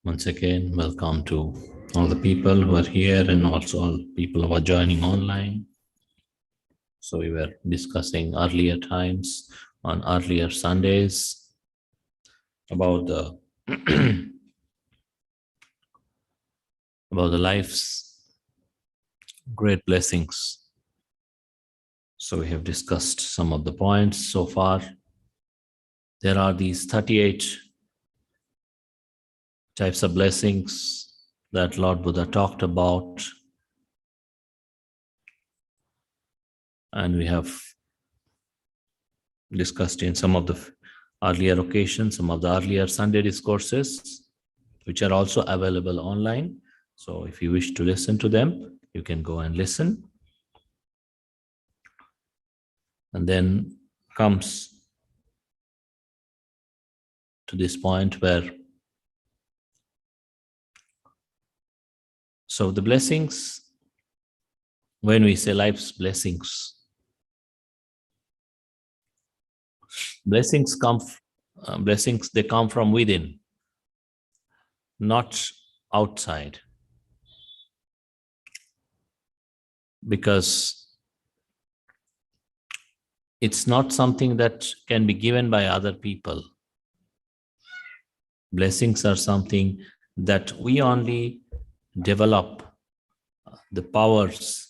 Once again, welcome to all the people who are here and also all people who are joining online. So we were discussing earlier times on earlier Sundays about the about the life's great blessings. So we have discussed some of the points so far. There are these 38 types of blessings that Lord Buddha talked about. And we have discussed in some of the earlier occasions, some of the earlier Sunday discourses, which are also available online. So if you wish to listen to them, you can go and listen. And then comes to this point where, so the blessings, when we say life's blessings, blessings they come from within, not outside. Because it's not something that can be given by other people. Blessings are something that we only develop the powers,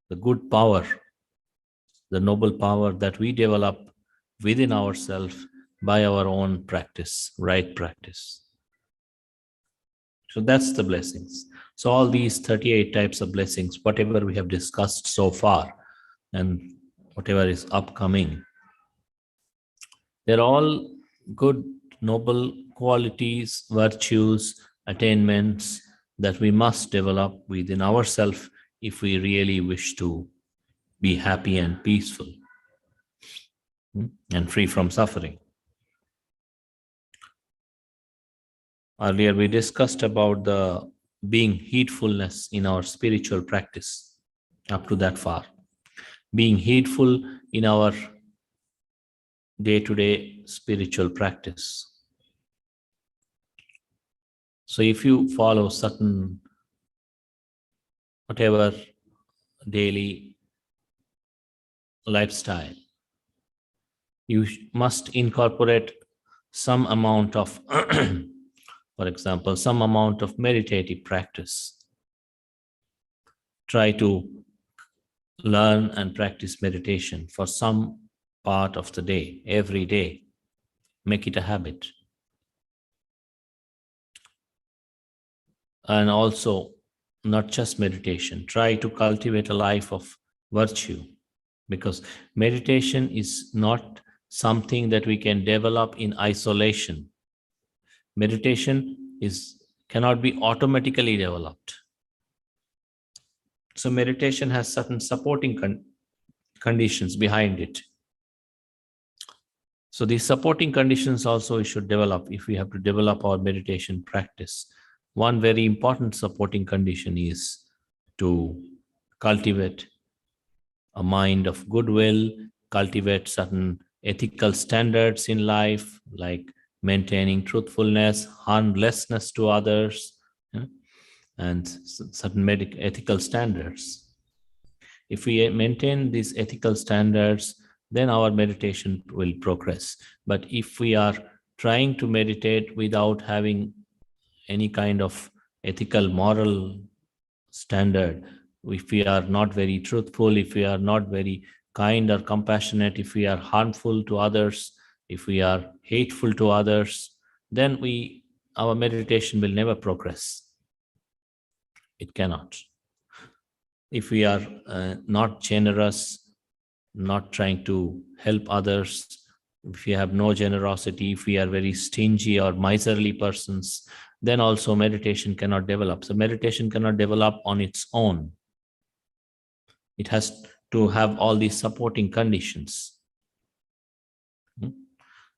the good power, the noble power that we develop within ourselves by our own practice, right practice. So that's the blessings. So all these 38 types of blessings, whatever we have discussed so far and whatever is upcoming, they're all good, noble qualities, virtues, attainments that we must develop within ourselves if we really wish to be happy and peaceful and free from suffering. Earlier we discussed about the being heedfulness in our spiritual practice, up to that far. Being heedful in our day-to-day spiritual practice. So if you follow certain, whatever daily lifestyle, you must incorporate some amount of, for example, some amount of meditative practice. Try to learn and practice meditation for some part of the day, every day. Make it a habit. And also, not just meditation, try to cultivate a life of virtue, because meditation is not something that we can develop in isolation. Meditation cannot be automatically developed. So meditation has certain supporting conditions behind it. So these supporting conditions also we should develop if we have to develop our meditation practice. One very important supporting condition is to cultivate a mind of goodwill, cultivate certain ethical standards in life, like maintaining truthfulness, harmlessness to others, and certain ethical standards. If we maintain these ethical standards, then our meditation will progress. But if we are trying to meditate without having any kind of ethical, moral standard, if we are not very truthful, if we are not very kind or compassionate, if we are harmful to others, if we are hateful to others, then our meditation will never progress. It cannot. If we are not generous, not trying to help others, if we have no generosity, if we are very stingy or miserly persons, then also meditation cannot develop. So meditation cannot develop on its own. It has to have all these supporting conditions.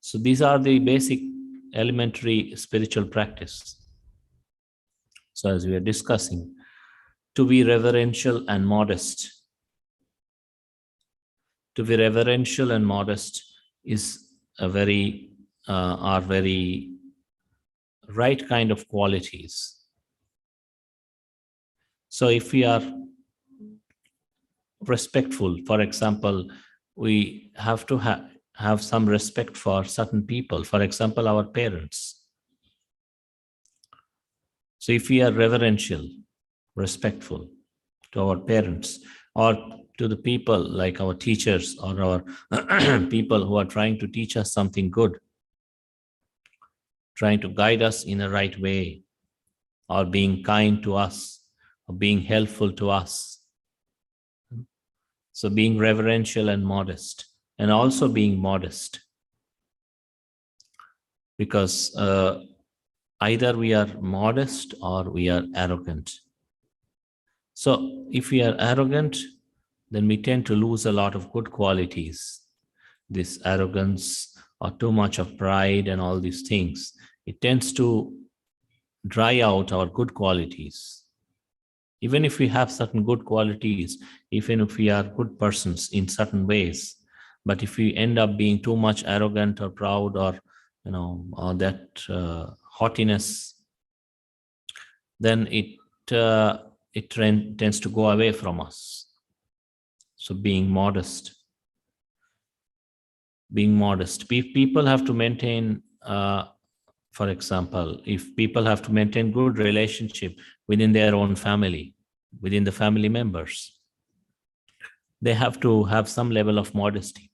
So these are the basic elementary spiritual practice. So as we are discussing, to be reverential and modest. To be reverential and modest is are very right kind of qualities. So if we are respectful, for example, we have to have some respect for certain people, for example, our parents. So if we are reverential, respectful to our parents, or to the people like our teachers or our people who are trying to teach us something good, trying to guide us in the right way, or being kind to us, or being helpful to us. So being reverential and modest, and also being modest, because either we are modest or we are arrogant. So if we are arrogant, then we tend to lose a lot of good qualities. This arrogance or too much of pride and all these things, it tends to dry out our good qualities. Even if we have certain good qualities, even if we are good persons in certain ways, but if we end up being too much arrogant or proud, or or that haughtiness, then it tends to go away from us. So being modest. People have to maintain, for example, if people have to maintain good relationship within their own family, within the family members, they have to have some level of modesty.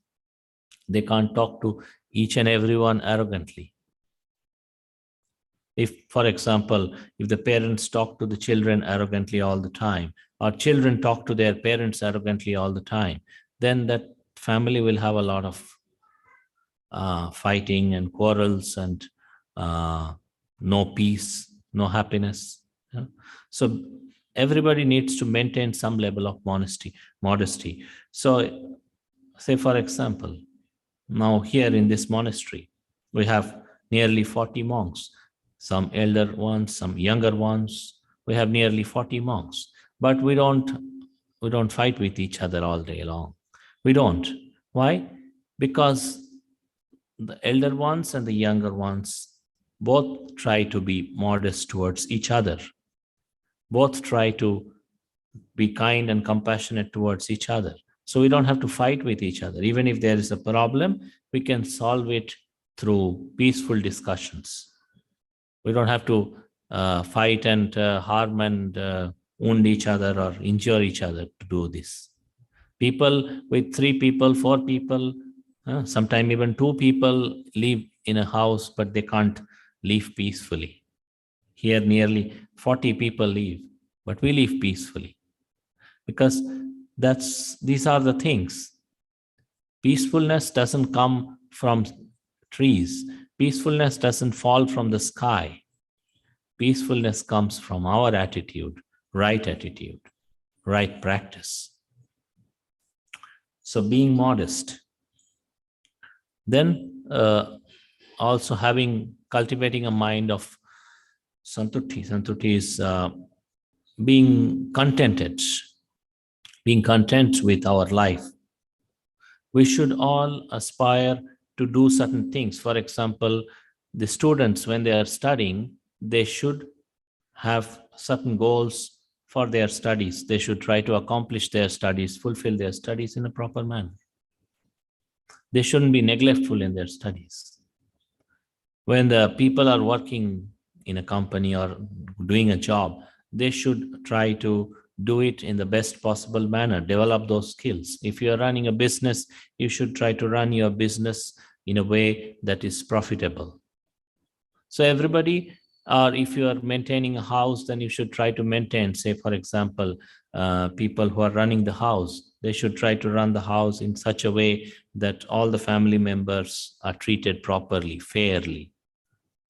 They can't talk to each and everyone arrogantly. If, for example, if the parents talk to the children arrogantly all the time, or children talk to their parents arrogantly all the time, then that family will have a lot of fighting and quarrels, and no peace, no happiness. Yeah? So everybody needs to maintain some level of modesty. So, say for example, now here in this monastery, we have nearly 40 monks, some elder ones, some younger ones. We have nearly 40 monks, but we don't fight with each other all day long. We don't. Why? Because the elder ones and the younger ones both try to be modest towards each other. Both try to be kind and compassionate towards each other. So we don't have to fight with each other. Even if there is a problem, we can solve it through peaceful discussions. We don't have to fight and harm and wound each other or injure each other to do this. People with 3 people, 4 people, sometimes even 2 people live in a house, but they can't live peacefully. Here nearly 40 people live, but we live peacefully. Because these are the things. Peacefulness doesn't come from trees. Peacefulness doesn't fall from the sky. Peacefulness comes from our attitude, right practice. So being modest. Then also cultivating a mind of santuti. Santuti is being contented with our life. We should all aspire to do certain things. For example, the students, when they are studying, they should have certain goals for their studies. They should try to accomplish their studies, fulfill their studies in a proper manner. They shouldn't be neglectful in their studies. When the people are working in a company or doing a job, they should try to do it in the best possible manner, develop those skills. If you are running a business, you should try to run your business in a way that is profitable. So everybody, or if you are maintaining a house, then you should try to maintain, say, for example, people who are running the house, they should try to run the house in such a way that all the family members are treated properly, fairly.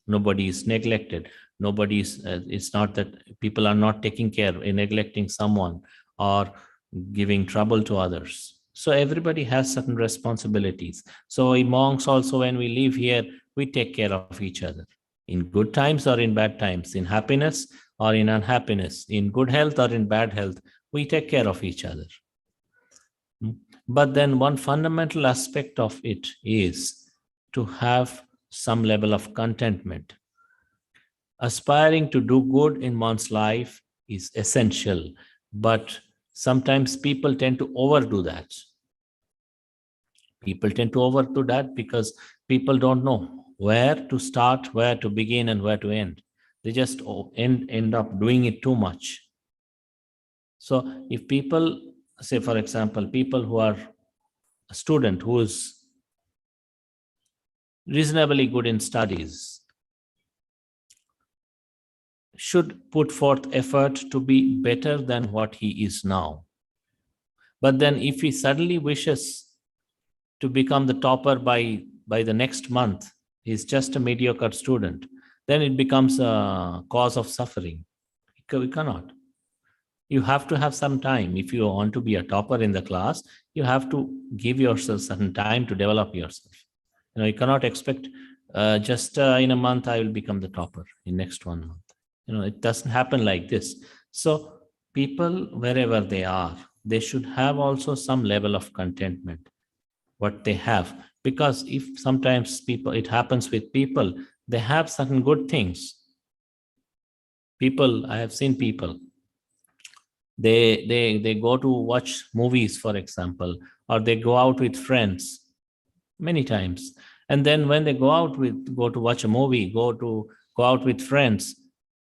Nobody is neglected. It's not that people are not taking care, neglecting someone or giving trouble to others. So everybody has certain responsibilities. So we monks also, when we live here, we take care of each other. In good times or in bad times, in happiness or in unhappiness, in good health or in bad health, we take care of each other. But then one fundamental aspect of it is to have some level of contentment. Aspiring to do good in one's life is essential, but sometimes people tend to overdo that. People tend to overdo that because people don't know where to start, where to begin, and where to end. They just end up doing it too much. So if people, say for example, people who are a student who is reasonably good in studies should put forth effort to be better than what he is now. But then if he suddenly wishes to become the topper by the next month, he's just a mediocre student, then it becomes a cause of suffering. We cannot. You have to have some time. If you want to be a topper in the class, you have to give yourself certain time to develop yourself. You cannot expect just in a month I will become the topper in next 1 month. It doesn't happen like this. So people, wherever they are, they should have also some level of contentment, what they have. Because if sometimes it happens with people, they have certain good things. I have seen people, they go to watch movies, for example, or they go out with friends many times. And then when they go to watch a movie, go out with friends,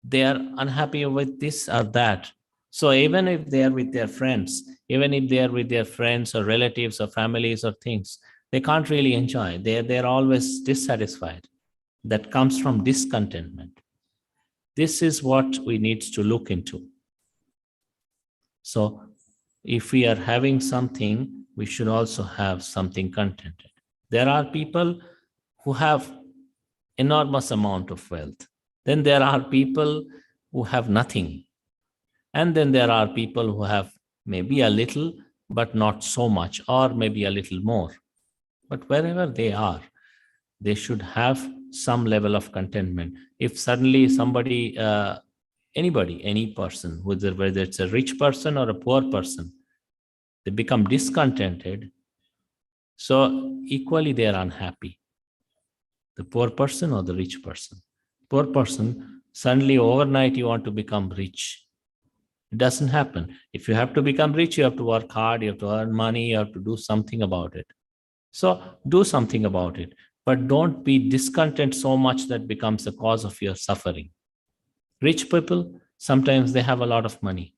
they are unhappy with this or that. So even if they are with their friends, even if they are with their friends or relatives or families or things, they can't really enjoy. They're always dissatisfied. That comes from discontentment. This is what we need to look into. So if we are having something, we should also have something contented. There are people who have enormous amount of wealth. Then there are people who have nothing. And then there are people who have maybe a little, but not so much, or maybe a little more. But wherever they are, they should have some level of contentment. If suddenly somebody, anybody, any person, whether it's a rich person or a poor person, they become discontented, so equally they are unhappy. The poor person or the rich person. Poor person, suddenly overnight you want to become rich. It doesn't happen. If you have to become rich, you have to work hard, you have to earn money, you have to do something about it. So do something about it, but don't be discontent so much that becomes the cause of your suffering. Rich people, sometimes they have a lot of money.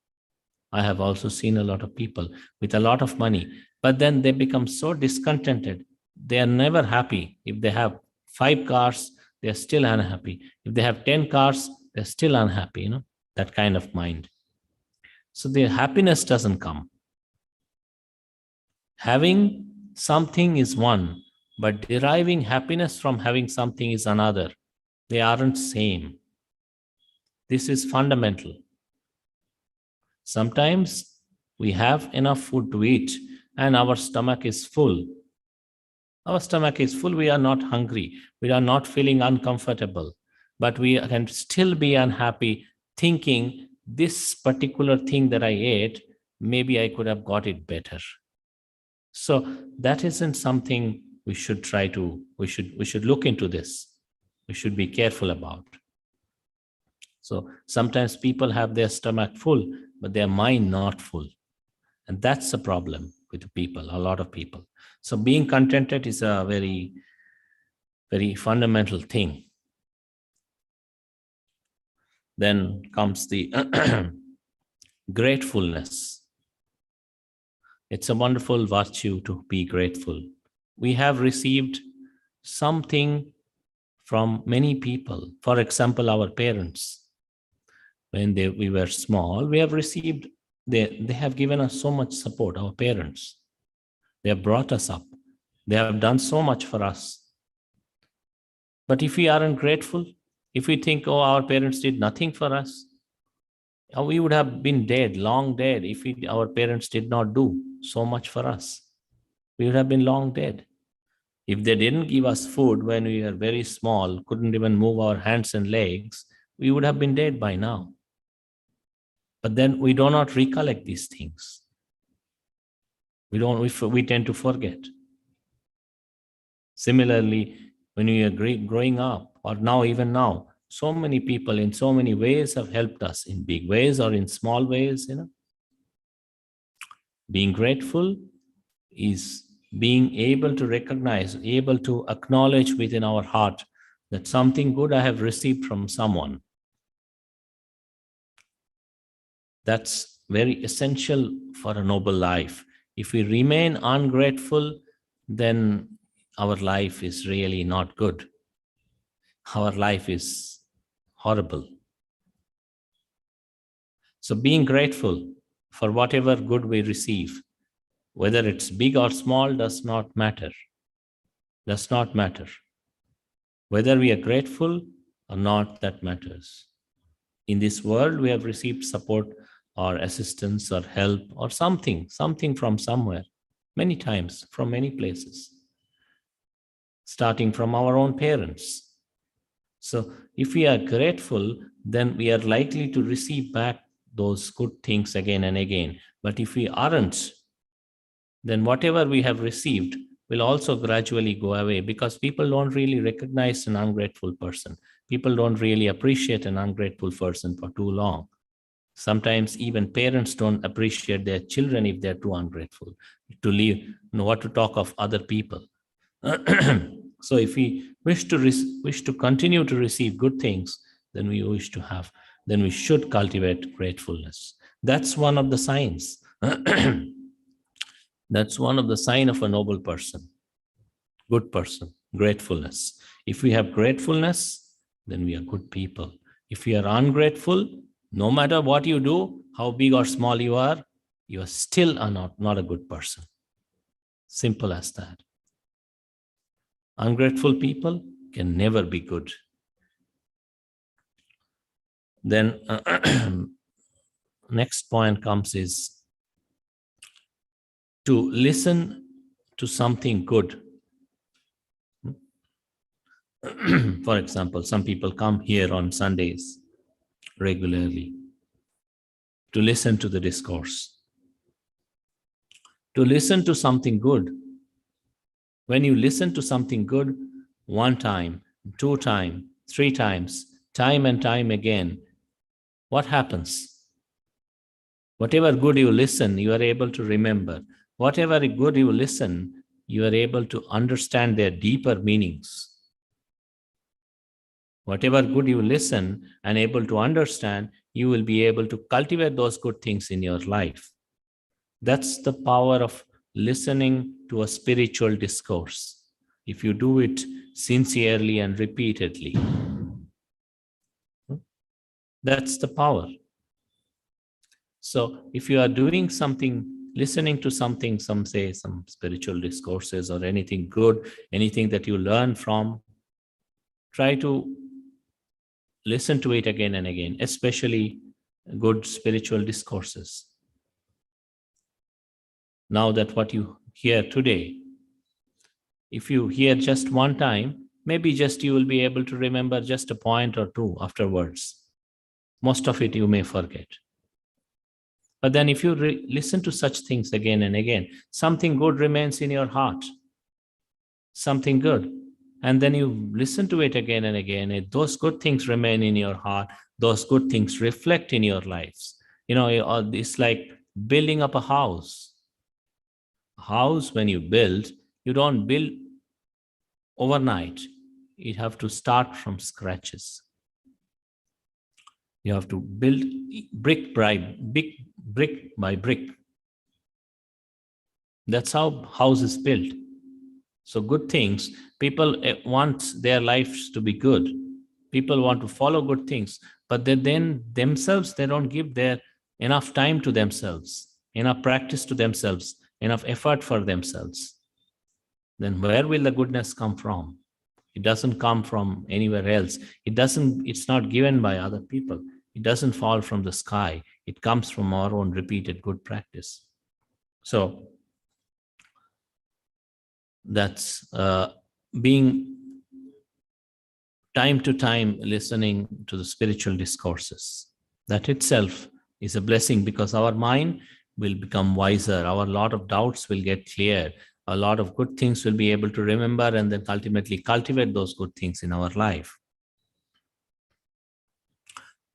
I have also seen a lot of people with a lot of money, but then they become so discontented. They are never happy. If they have 5 cars, they are still unhappy. If they have 10 cars, they're still unhappy, that kind of mind. So their happiness doesn't come. Having something is one, but deriving happiness from having something is another. They aren't same. This is fundamental. Sometimes we have enough food to eat and our stomach is full. Our stomach is full, we are not hungry, we are not feeling uncomfortable, but we can still be unhappy thinking this particular thing that I ate, maybe I could have got it better. So that isn't something we should we should look into this. We should be careful about. So sometimes people have their stomach full, but their mind not full. And that's a problem with people, a lot of people. So being contented is a very, very fundamental thing. Then comes the gratefulness. It's a wonderful virtue to be grateful. We have received something from many people. For example, our parents. When we were small, we have received, they have given us so much support, our parents. They have brought us up. They have done so much for us. But if we aren't grateful, if we think, oh, our parents did nothing for us, we would have been dead, long dead, if our parents did not do so much for us. We would have been long dead. If they didn't give us food when we were very small, couldn't even move our hands and legs, we would have been dead by now. But then we do not recollect these things. We tend to forget. Similarly, when we are growing up, or even now, So many people in so many ways have helped us, in big ways or in small ways. Being grateful is being able to recognize, able to acknowledge within our heart that something good I have received from someone. That's very essential for a noble life. If we remain ungrateful, then our life is really not good. Our life is horrible. So being grateful for whatever good we receive, whether it's big or small, does not matter. Does not matter. Whether we are grateful or not, that matters. In this world, we have received support or assistance or help or something from somewhere, many times, from many places, starting from our own parents. So if we are grateful, then we are likely to receive back those good things again and again. But if we aren't, then whatever we have received will also gradually go away, because people don't really recognize an ungrateful person. People don't really appreciate an ungrateful person for too long. Sometimes even parents don't appreciate their children if they're too ungrateful to leave, what to talk of other people. So if we wish to continue to receive good things, then we should cultivate gratefulness. That's one of the signs. That's one of the sign of a noble person, good person, gratefulness. If we have gratefulness, then we are good people. If we are ungrateful, no matter what you do, how big or small you are still not a good person. Simple as that. Ungrateful people can never be good. Then next point comes is to listen to something good. For example, some people come here on Sundays regularly to listen to the discourse, to listen to something good. When you listen to something good one time, 2 times, 3 times, time and time again, what happens? Whatever good you listen, you are able to remember. Whatever good you listen, you are able to understand their deeper meanings. Whatever good you listen and able to understand, you will be able to cultivate those good things in your life. That's the power of listening to a spiritual discourse. If you do it sincerely and repeatedly, that's the power. So if you are doing something, listening to something, some spiritual discourses or anything good, anything that you learn from, try to listen to it again and again, especially good spiritual discourses. Now that what you hear today, if you hear just one time, maybe just you will be able to remember just a point or two afterwards. Most of it you may forget. But then if you listen to such things again and again, something good remains in your heart. Something good. And then you listen to it again and again, and those good things remain in your heart. Those good things reflect in your lives. It's like building up a house. A house, when you build, you don't build overnight. You have to start from scratches. You have to build brick by brick. That's how house is built. So good things, people want their lives to be good. People want to follow good things, but then themselves, they don't give their enough time to themselves, enough practice to themselves, enough effort for themselves. Then where will the goodness come from? It doesn't come from anywhere else. It's not given by other people. It doesn't fall from the sky. It comes from our own repeated good practice. So that's being time to time listening to the spiritual discourses. That itself is a blessing, because our mind will become wiser. Our lot of doubts will get cleared. A lot of good things will be able to remember, and then ultimately cultivate those good things in our life.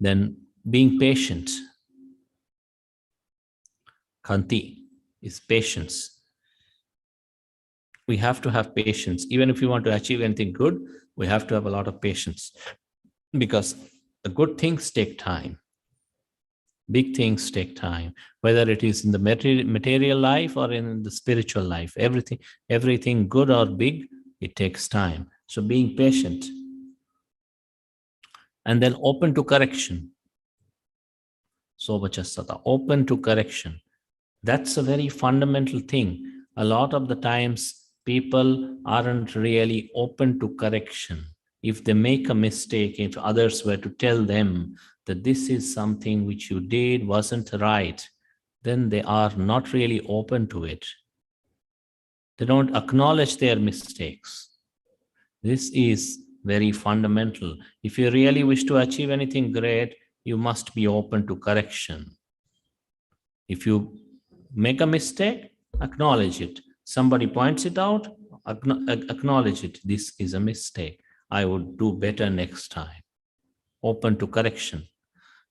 Then being patient. Khanti is patience. We have to have patience. Even if we want to achieve anything good, we have to have a lot of patience, because the good things take time. Big things take time, whether it is in the material life or in the spiritual life. Everything good or big, it takes time. So being patient, and then open to correction. Sobachasata, open to correction. That's a very fundamental thing. A lot of the times, people aren't really open to correction. If they make a mistake, if others were to tell them that this is something which you did wasn't right, then they are not really open to it. They don't acknowledge their mistakes. This is very fundamental. If you really wish to achieve anything great, you must be open to correction. If you make a mistake, acknowledge it. Somebody points it out, acknowledge it. This is a mistake. I would do better next time. Open to correction.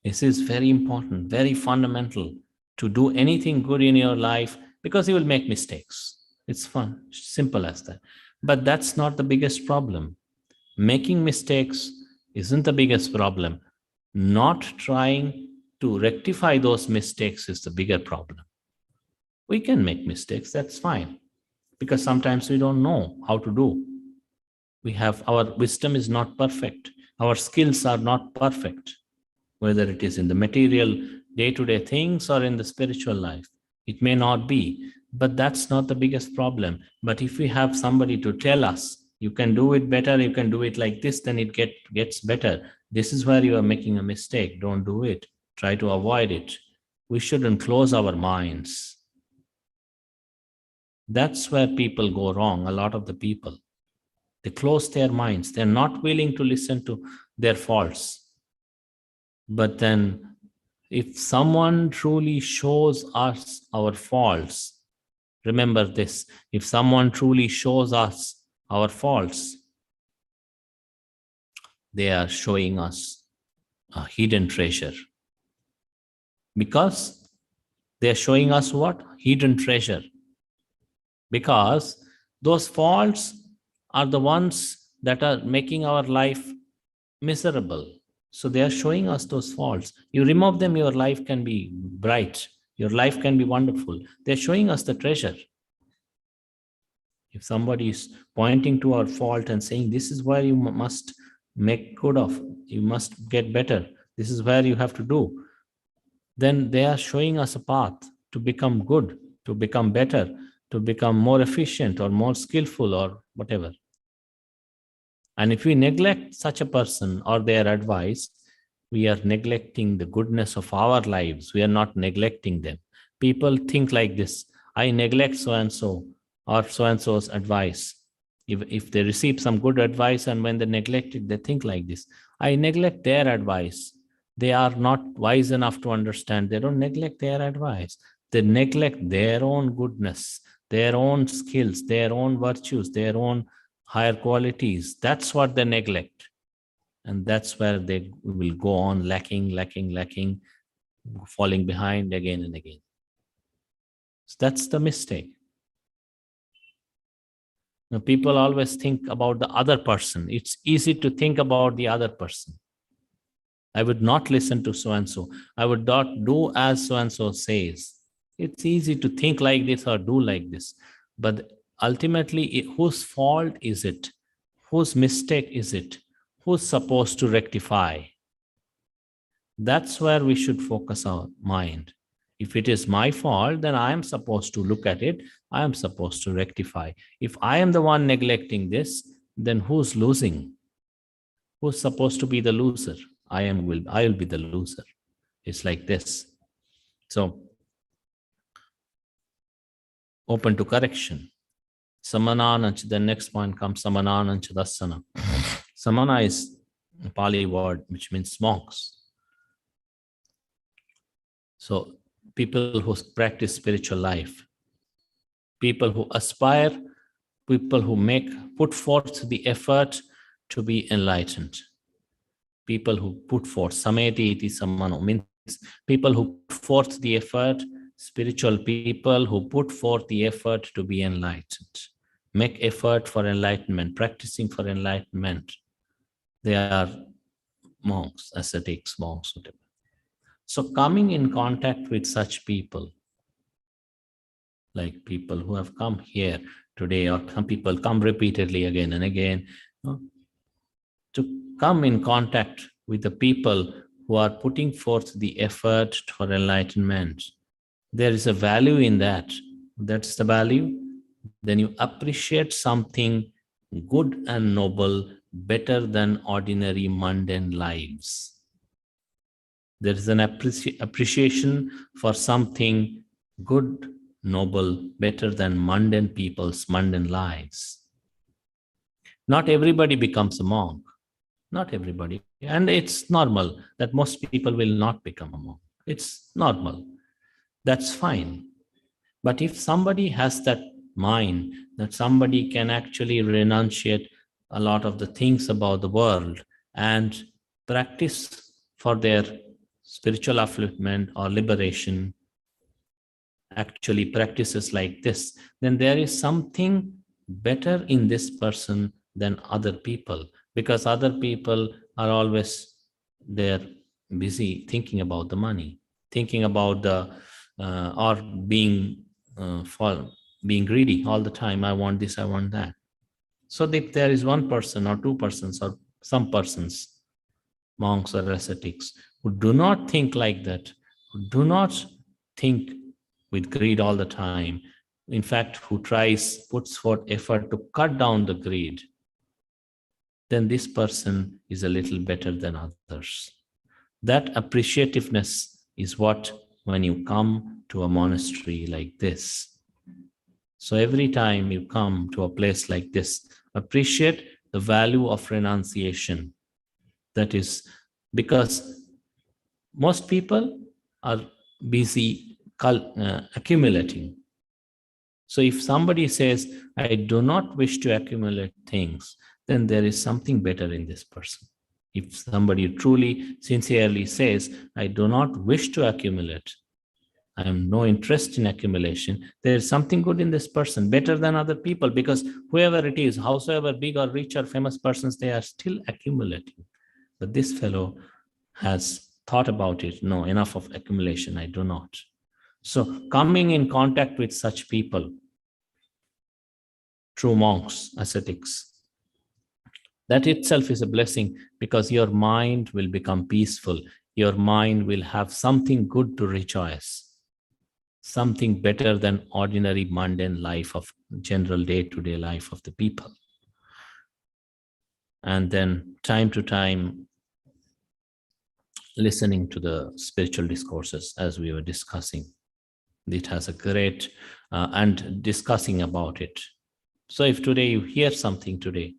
This is very important, very fundamental to do anything good in your life, because you will make mistakes. It's fun, simple as that. But that's not the biggest problem. Making mistakes isn't the biggest problem. Not trying to rectify those mistakes is the bigger problem. We can make mistakes, that's fine, because sometimes we don't know how to do. Our wisdom is not perfect. Our skills are not perfect, whether it is in the material day-to-day things or in the spiritual life. It may not be, but that's not the biggest problem. But if we have somebody to tell us, you can do it better, you can do it like this, then it gets better. This is where you are making a mistake. Don't do it. Try to avoid it. We shouldn't close our minds. That's where people go wrong, a lot of the people. They close their minds. They're not willing to listen to their faults. But then if someone truly shows us our faults, remember this, if someone truly shows us our faults, they are showing us a hidden treasure. Because they are showing us what? Hidden treasure. Because those faults are the ones that are making our life miserable. So they are showing us those faults. You remove them, your life can be bright. Your life can be wonderful. They're showing us the treasure. If somebody is pointing to our fault and saying, this is where you must make good of, you must get better, this is where you have to do, then they are showing us a path to become good, to become better, to become more efficient or more skillful or whatever. And if we neglect such a person or their advice, we are neglecting the goodness of our lives. We are not neglecting them. People think like this: I neglect so-and-so or so-and-so's advice. If they receive some good advice and when they neglect it, they think like this: I neglect their advice. They are not wise enough to understand. They don't neglect their advice. They neglect their own goodness, their own skills, their own virtues, their own higher qualities. That's what they neglect. And that's where they will go on lacking, falling behind again and again. So that's the mistake. Now, people always think about the other person. It's easy to think about the other person. I would not listen to so-and-so. I would not do as so-and-so says. It's easy to think like this or do like this. But ultimately, whose fault is it? Whose mistake is it? Who's supposed to rectify? That's where we should focus our mind. If it is my fault, then I am supposed to look at it. I am supposed to rectify. If I am the one neglecting this, then who's losing? Who's supposed to be the loser? I will be the loser. It's like this. So, open to correction. Samananancha, the next point comes Samananancha Dasana. Samana is a Pali word which means monks. So people who practice spiritual life, people who aspire, people who put forth the effort to be enlightened. people who put forth, sameti iti samano, means people who put forth the effort, spiritual people who put forth the effort to be enlightened, make effort for enlightenment, practicing for enlightenment. They are monks, ascetics, monks, whatever. So coming in contact with such people, like people who have come here today, or some people come repeatedly again and again, to come in contact with the people who are putting forth the effort for enlightenment. There is a value in that. That's the value. Then you appreciate something good and noble better than ordinary mundane lives. There is an appreciation for something good, noble, better than mundane people's mundane lives. Not everybody becomes a monk. Not everybody. And it's normal that most people will not become a monk. It's normal. That's fine. But if somebody has that mind, that somebody can actually renunciate a lot of the things about the world and practice for their spiritual upliftment or liberation, actually practices like this, then there is something better in this person than other people, because other people are always they're busy thinking about the money, thinking about the or being greedy all the time. I want this, I want that. So if there is one person or two persons or some persons, monks or ascetics, who do not think like that, who do not think with greed all the time, in fact, who puts forth effort to cut down the greed, then this person is a little better than others. That appreciativeness is what, when you come to a monastery like this. So every time you come to a place like this, appreciate the value of renunciation. That is because most people are busy accumulating. So if somebody says, I do not wish to accumulate things, then there is something better in this person. If somebody truly, sincerely says, I do not wish to accumulate, I have no interest in accumulation, there is something good in this person, better than other people, because whoever it is, howsoever big or rich or famous persons, they are still accumulating. But this fellow has thought about it. No, enough of accumulation, I do not. So coming in contact with such people, true monks, ascetics, that itself is a blessing, because your mind will become peaceful. Your mind will have something good to rejoice, something better than ordinary mundane life of general day-to-day life of the people. And then time to time, listening to the spiritual discourses as we were discussing. It has a great, and discussing about it. So if today you hear something today,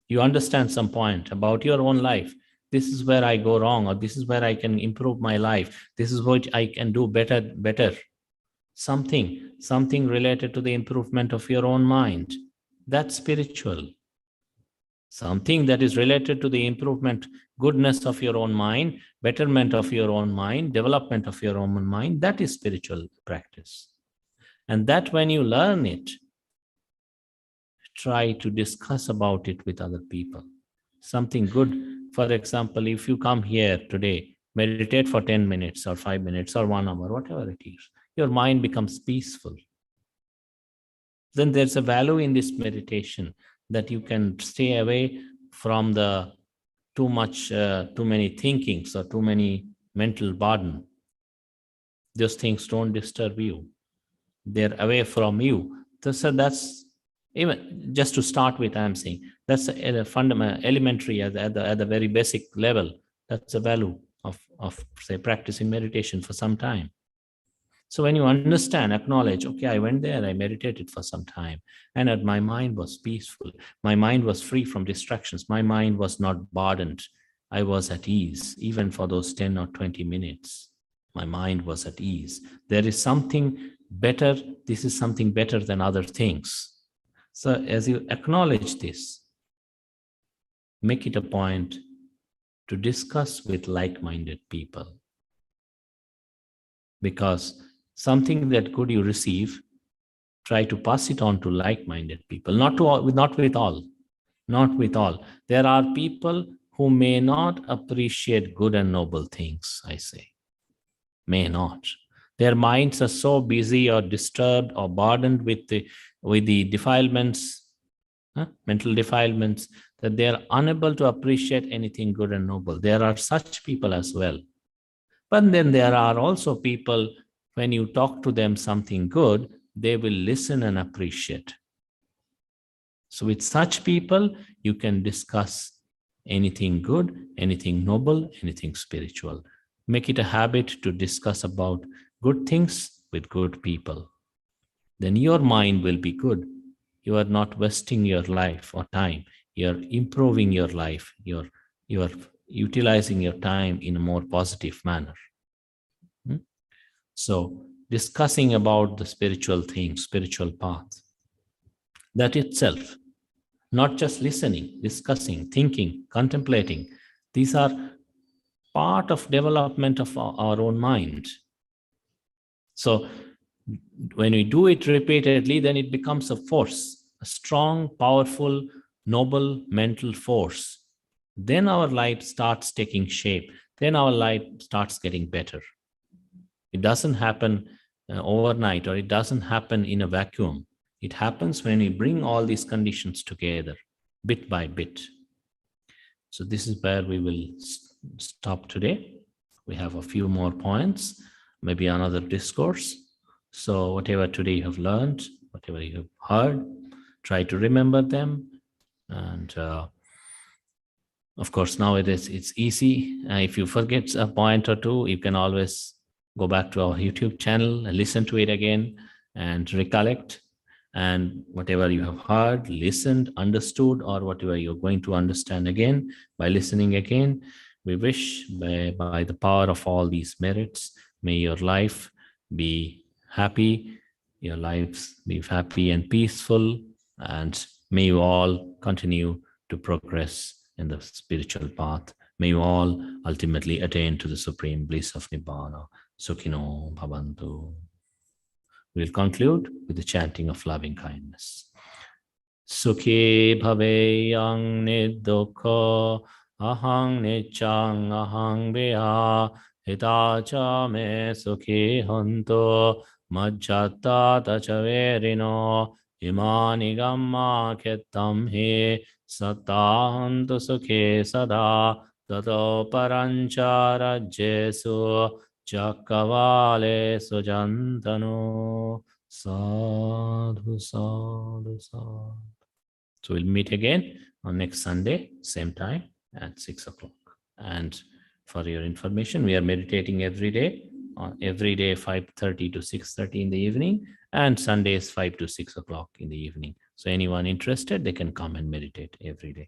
you understand some point about your own life, this is where I go wrong, or this is where I can improve my life, this is what I can do better. Something related to the improvement of your own mind, that's spiritual. Something that is related to the improvement, goodness of your own mind, betterment of your own mind, development of your own mind, that is spiritual practice. And that when you learn it, try to discuss about it with other people. Something good. For example, if you come here today, meditate for 10 minutes or 5 minutes or 1 hour, whatever it is, your mind becomes peaceful. Then there's a value in this meditation, that you can stay away from the too many thinkings or too many mental burden. Those things don't disturb you. They're away from you. So that's, even just to start with, I'm saying, that's a fundamental, elementary, at the very basic level. That's the value of say, practicing meditation for some time. So when you understand, acknowledge, okay, I went there, I meditated for some time, and my mind was peaceful. My mind was free from distractions. My mind was not burdened. I was at ease, even for those 10 or 20 minutes. My mind was at ease. There is something better. This is something better than other things. So as you acknowledge this, make it a point to discuss with like-minded people. Because something that good you receive, try to pass it on to like-minded people, not with all. Not with all. There are people who may not appreciate good and noble things, I say. May not. Their minds are so busy or disturbed or burdened with the defilements, mental defilements, that they are unable to appreciate anything good and noble. There are such people as well. But then there are also people, when you talk to them something good, they will listen and appreciate. So with such people, you can discuss anything good, anything noble, anything spiritual. Make it a habit to discuss about good things with good people. Then your mind will be good. You are not wasting your life or time. You're improving your life. You're utilizing your time in a more positive manner. So discussing about the spiritual things, spiritual path, that itself, not just listening, discussing, thinking, contemplating, these are part of development of our own mind. So when we do it repeatedly, then it becomes a force, a strong, powerful, noble mental force. Then our life starts taking shape. Then our life starts getting better. It doesn't happen overnight, or it doesn't happen in a vacuum. It happens when we bring all these conditions together, bit by bit. So this is where we will stop today. We have a few more points, maybe another discourse. So whatever today you have learned, whatever you have heard, try to remember them. And of course, nowadays it's easy. If you forget a point or two, you can always go back to our YouTube channel and listen to it again and recollect. And whatever you have heard, listened, understood, or whatever you're going to understand again by listening again, we wish by the power of all these merits, may your life be happy, your lives be happy and peaceful, and may you all continue to progress in the spiritual path. May you all ultimately attain to the supreme bliss of Nibbana. Sukhino Bhavantu. We'll conclude with the chanting of loving kindness. Sukhi bhaveyang niddukha ahang nichang ahang beha hitacha me sukhi hanto majjata tachaverino imani gamma kettam he sattahantu sukhe sada tato parancha rajyesu Chakavale Sujantano Sadhu Sadhu Sadhu. So we'll meet again on next Sunday, same time at 6 o'clock. And for your information, we are meditating every day 5:30 to 6:30 in the evening, and Sundays 5 to 6 o'clock in the evening. So anyone interested, they can come and meditate every day.